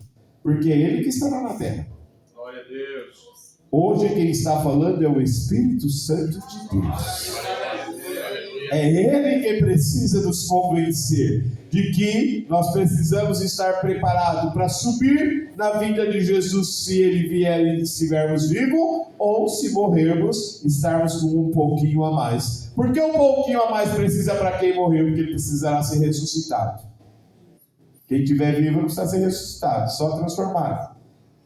porque é ele que estará na terra. Glória a Deus. Hoje quem está falando é o Espírito Santo de Deus. É Ele que precisa nos convencer de que nós precisamos estar preparados para subir na vida de Jesus se Ele vier e estivermos vivos, ou se morrermos, estarmos com um pouquinho a mais. Por que um pouquinho a mais precisa para quem morreu? Porque ele precisará ser ressuscitado. Quem estiver vivo não precisa ser ressuscitado, só transformado.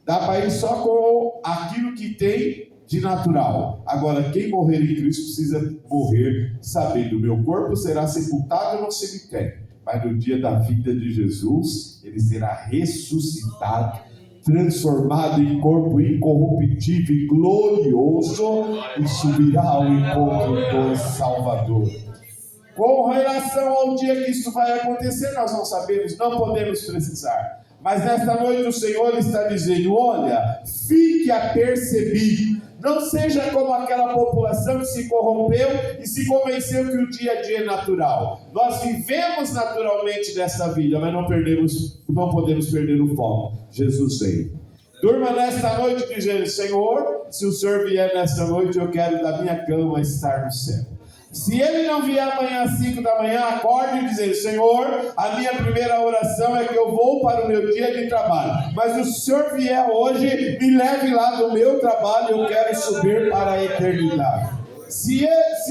Dá para ir só com aquilo que tem de natural. Agora, quem morrer em Cristo precisa morrer sabendo: meu corpo será sepultado no cemitério, mas no dia da vinda de Jesus, ele será ressuscitado, transformado em corpo incorruptível e glorioso, e subirá ao encontro do Salvador. Com relação ao dia que isso vai acontecer, nós não sabemos, não podemos precisar. Mas nesta noite o Senhor está dizendo: olha, fique apercebido. Não seja como aquela população que se corrompeu e se convenceu que o dia a dia é natural. Nós vivemos naturalmente dessa vida, mas não podemos perder o foco. Jesus veio. Durma nesta noite dizendo: Senhor, se o Senhor vier nesta noite, eu quero da minha cama estar no céu. Se Ele não vier amanhã às 5 da manhã, acorde e dizer: Senhor, a minha primeira oração é que eu vou para o meu dia de trabalho, mas se o Senhor vier hoje, me leve lá do meu trabalho, eu quero subir para a eternidade. Se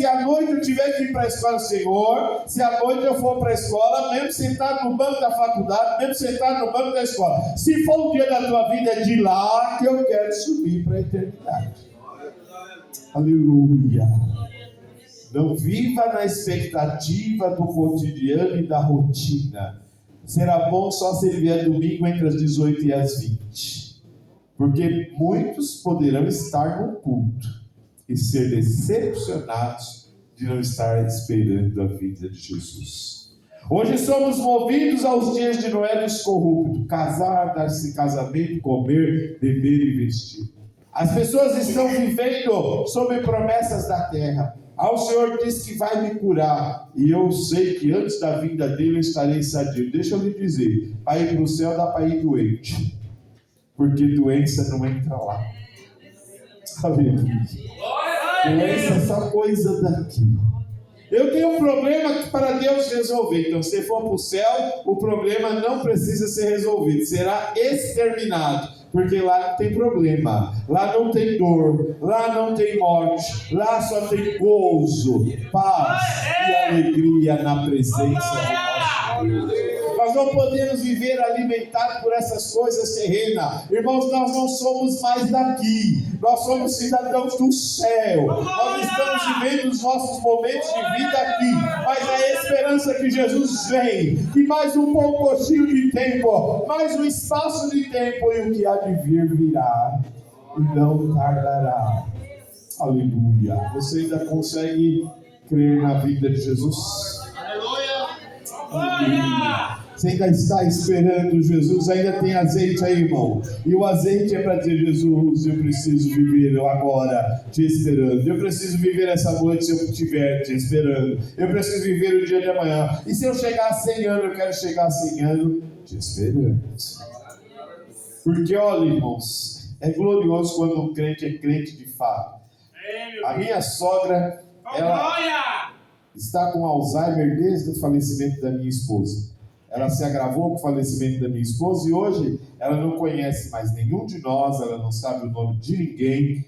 à noite eu tiver que ir para a escola, Senhor, se à noite eu for para a escola, mesmo sentado no banco da faculdade, mesmo sentado no banco da escola, se for o dia da tua vida, é de lá que eu quero subir para a eternidade. Aleluia. Não viva na expectativa do cotidiano e da rotina. Será bom só se ele vier domingo entre as 18 e as 20. Porque muitos poderão estar no culto e ser decepcionados de não estar esperando a vinda de Jesus. Hoje somos movidos aos dias de Noé dos corruptos: casar, dar-se casamento, comer, beber e vestir. As pessoas estão vivendo sob promessas da terra. O Senhor diz que vai me curar, e eu sei que antes da vinda dele eu estarei sadio. Deixa eu lhe dizer: para ir para o céu dá para ir doente, porque doença não entra lá. Aleluia. Doença é só coisa daqui. Eu tenho um problema para Deus resolver. Então, se for para o céu, o problema não precisa ser resolvido, será exterminado. Porque lá não tem problema, lá não tem dor, lá não tem morte, lá só tem gozo, paz e alegria na presença do nosso Deus. Nós não podemos viver alimentados por essas coisas terrenas. Irmãos, nós não somos mais daqui. Nós somos cidadãos do céu. Nós estamos vivendo os nossos momentos de vida aqui. Mas a esperança que Jesus vem, que mais um pouquinho de tempo, mais um espaço de tempo, e o que há de vir virá e não tardará. Aleluia. Você ainda consegue crer na vida de Jesus? Aleluia. Você ainda está esperando Jesus? Ainda tem azeite aí, irmão. E o azeite é para dizer: Jesus, eu preciso viver agora te esperando. Eu preciso viver essa noite se eu estiver te esperando. Eu preciso viver o dia de amanhã. E se eu chegar a 100 anos, eu quero chegar a 100 anos te esperando. Porque, olha, irmãos, é glorioso quando um crente é crente de fato. A minha sogra, ela está com Alzheimer desde o falecimento da minha esposa. Ela se agravou com o falecimento da minha esposa e hoje ela não conhece mais nenhum de nós, ela não sabe o nome de ninguém,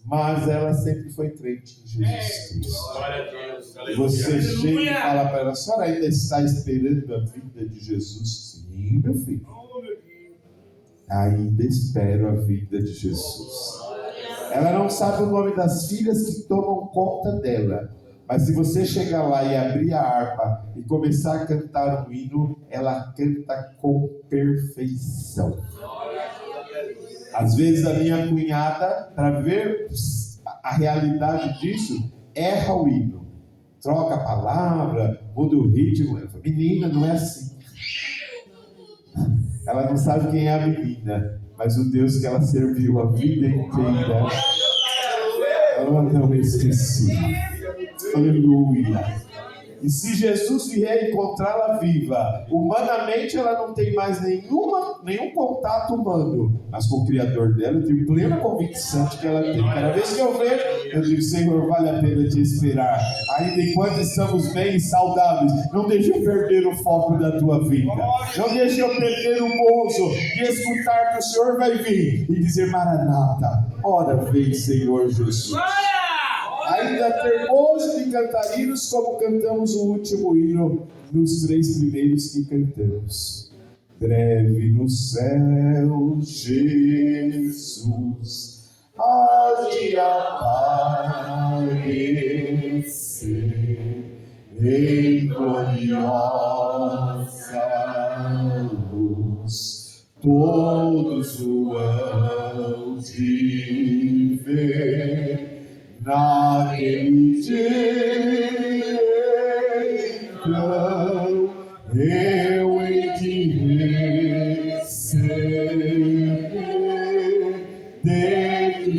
mas ela sempre foi crente em Jesus Cristo. Você chega e fala para ela: a senhora ainda está esperando a vinda de Jesus? Sim, meu filho. Ainda espero a vinda de Jesus. Ela não sabe o nome das filhas que tomam conta dela. Mas se você chegar lá e abrir a harpa e começar a cantar um hino, ela canta com perfeição. Às vezes a minha cunhada, para ver a realidade disso, erra o hino. Troca a palavra, muda o ritmo. Ela fala: menina, não é assim. Ela não sabe quem é a menina, mas o Deus que ela serviu a vida inteira, ela não esqueceu. Aleluia. E se Jesus vier encontrá-la viva, humanamente ela não tem mais nenhum contato humano, mas com o Criador dela eu tenho plena convicção de que ela tem. Cada vez que eu vejo, eu digo: Senhor, vale a pena te esperar, ainda enquanto estamos bem e saudáveis. Não deixe eu perder o foco da tua vida, não deixe eu perder o gozo de escutar que o Senhor vai vir e dizer: Maranata, ora vem, Senhor Jesus. Ainda ter gozo de cantar hinos como cantamos o último hino nos 3 primeiros que cantamos. Breve no céu, Jesus há de aparecer em gloriosa luz. Todos o hão de ver naquele dia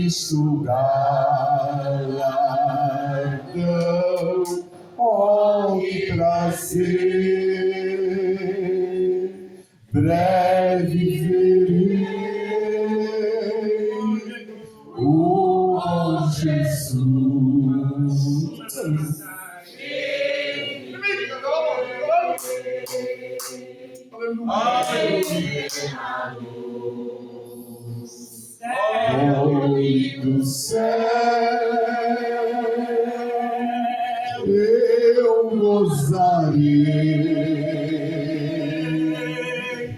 Cristo galardão, honra e prazer, breve verei o Jesus. Oi do céu, eu gozarei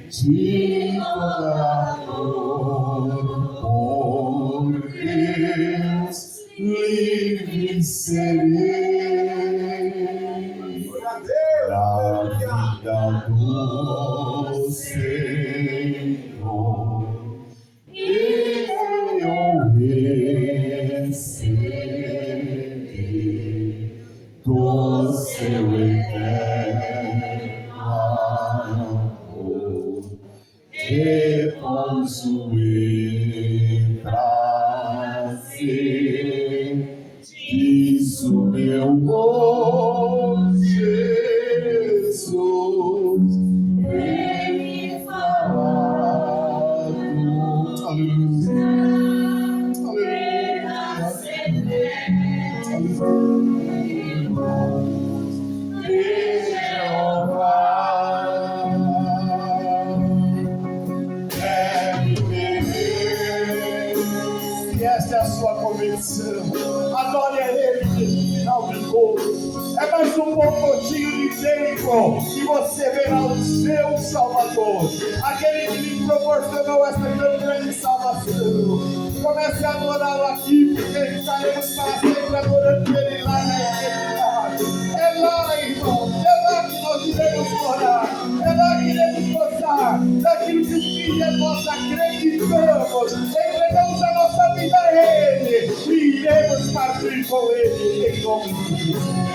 de toda dor, por Deus livre serei da vida do Senhor. Eu recebi do seu eterno amor, repouso e prazer, diz o meu bom Jesus, vem falado. Aleluia. E esta é a sua convicção. Adore a Ele neste final de culto. É mais um pouquinho de tempo e você verá o seu Salvador, aquele que lhe proporcionou essa grande salvação. Comece a adorá-lo aqui, porque estaremos para sempre adorando Ele lá na eternidade. É lá, irmão, é lá que nós iremos morar, é lá que iremos gozar daquilo que o Filho é nós acreditamos. Entregamos a nossa vida a Ele e iremos partir com Ele em nome de Jesus.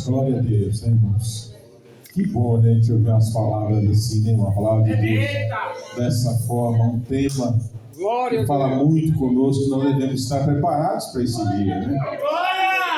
Glória a Deus, né, irmãos? Que bom, né, a gente ouvir umas palavras assim, né, uma palavra de Deus dessa forma, um tema que fala muito conosco. Nós devemos estar preparados para esse dia, né?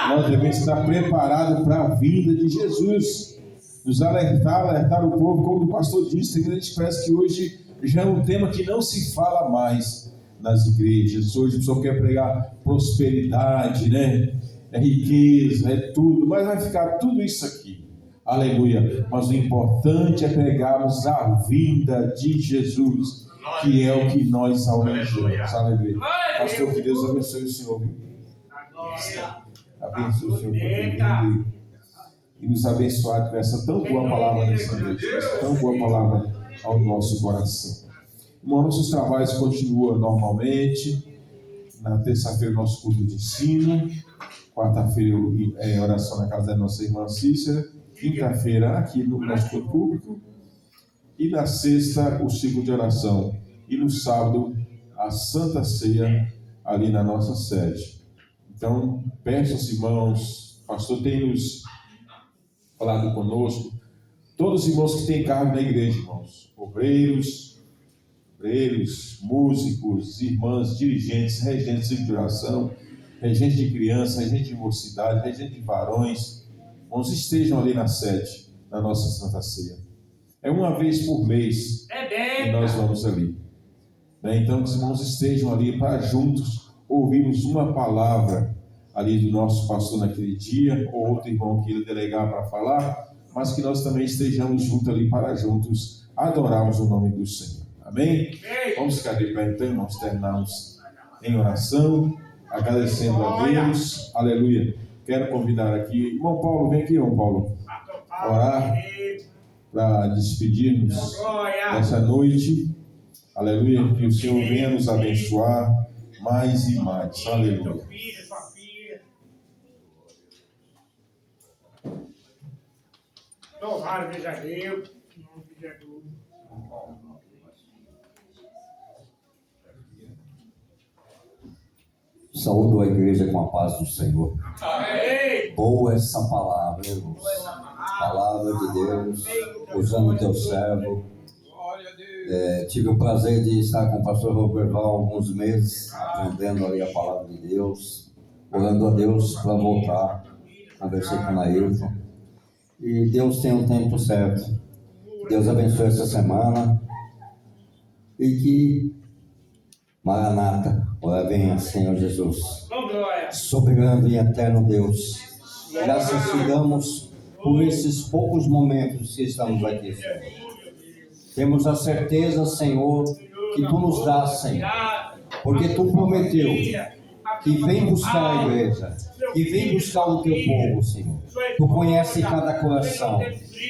Nós devemos estar preparados para a vinda de Jesus, nos alertar o povo, como o pastor disse. A gente parece que hoje já é um tema que não se fala mais nas igrejas. Hoje o pessoal quer pregar prosperidade, né? É riqueza, é tudo, mas vai ficar tudo isso aqui. Aleluia. Mas o importante é pregarmos a vinda de Jesus, que é o que nós almejamos. Aleluia. Pastor, que Deus abençoe o Senhor. Abençoe o Senhor por ter vindo e nos abençoar com essa tão boa palavra nessa noite, essa tão boa palavra ao nosso coração. Irmão, nossos trabalhos continuam normalmente. Na terça-feira, nosso curso de ensino, quarta-feira é oração na casa da nossa irmã Cícera, quinta-feira aqui no nosso culto público, e na sexta o ciclo de oração, e no sábado a Santa Ceia ali na nossa sede. Então, peço aos irmãos, o pastor tem nos falado conosco, todos os irmãos que têm cargo na igreja, irmãos, obreiros, músicos, irmãs, dirigentes, regentes de oração, regentes de criança, regentes de mocidade, regentes de varões, irmãos, estejam ali na sede, na nossa Santa Ceia. É uma vez por mês que nós vamos ali. Então, os irmãos estejam ali para juntos ouvirmos uma palavra ali do nosso pastor naquele dia, ou outro irmão que ele delegar para falar, mas que nós também estejamos juntos ali para juntos adorarmos o nome do Senhor. Amém? Vamos ficar de pé então, nós terminamos em oração, agradecendo a Deus. Aleluia. Quero convidar aqui, irmão Paulo, vem aqui, irmão Paulo, orar para despedirmos dessa noite. Aleluia, que o Senhor venha nos abençoar mais e mais. Aleluia. Louvado seja Deus, em nome de Jesus. Saúdo a igreja com a paz do Senhor. Amém. Boa essa palavra, irmãos. Palavra de Deus, usando o teu servo. Tive o prazer de estar com o pastor Roberval há alguns meses, aprendendo ali a palavra de Deus, orando a Deus para voltar. Conversei com o Nailton. E Deus tem um tempo certo. Deus abençoe essa semana. E que Maranata, ora venha, Senhor Jesus. Soberano e eterno Deus, graças te damos por esses poucos momentos que estamos aqui, Senhor. Temos a certeza, Senhor, que tu nos dás, Senhor, porque tu prometeu que vem buscar a igreja, que vem buscar o teu povo, Senhor. Tu conhece cada coração,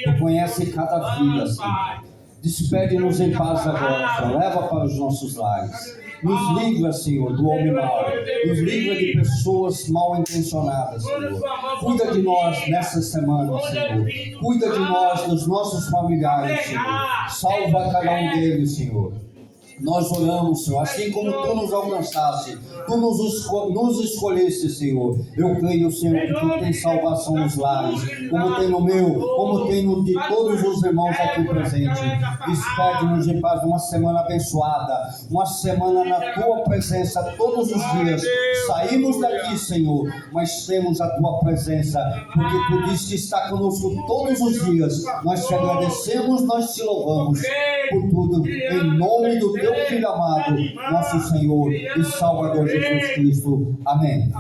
tu conhece cada vida, Senhor. Despede-nos em paz agora, Senhor. Leva para os nossos lares. Nos livra, Senhor, do homem mau. Nos livra de pessoas mal intencionadas, Senhor. Cuida de nós nessa semana, Senhor. Cuida de nós, dos nossos familiares, Senhor. Salva cada um deles, Senhor. Nós oramos, Senhor, assim como tu nos alcançaste, tu nos escolheste, Senhor. Eu creio, Senhor, que tu tens salvação nos lares, como tem no meu, como tem no de todos os irmãos aqui presentes. Despede-nos em paz, uma semana abençoada, uma semana na tua presença todos os dias. Saímos daqui, Senhor, mas temos a tua presença, porque tu disse que está conosco todos os dias. Nós te agradecemos, nós te louvamos por tudo, em nome do teu Filho amado, nosso Senhor e Salvador Jesus Cristo. Amém.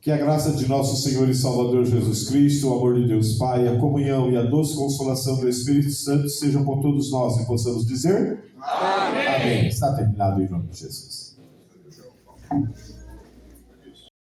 Que a graça de nosso Senhor e Salvador Jesus Cristo, o amor de Deus Pai, a comunhão e a doce consolação do Espírito Santo sejam com todos nós e possamos dizer: Amém. Amém. Está terminado em nome de Jesus.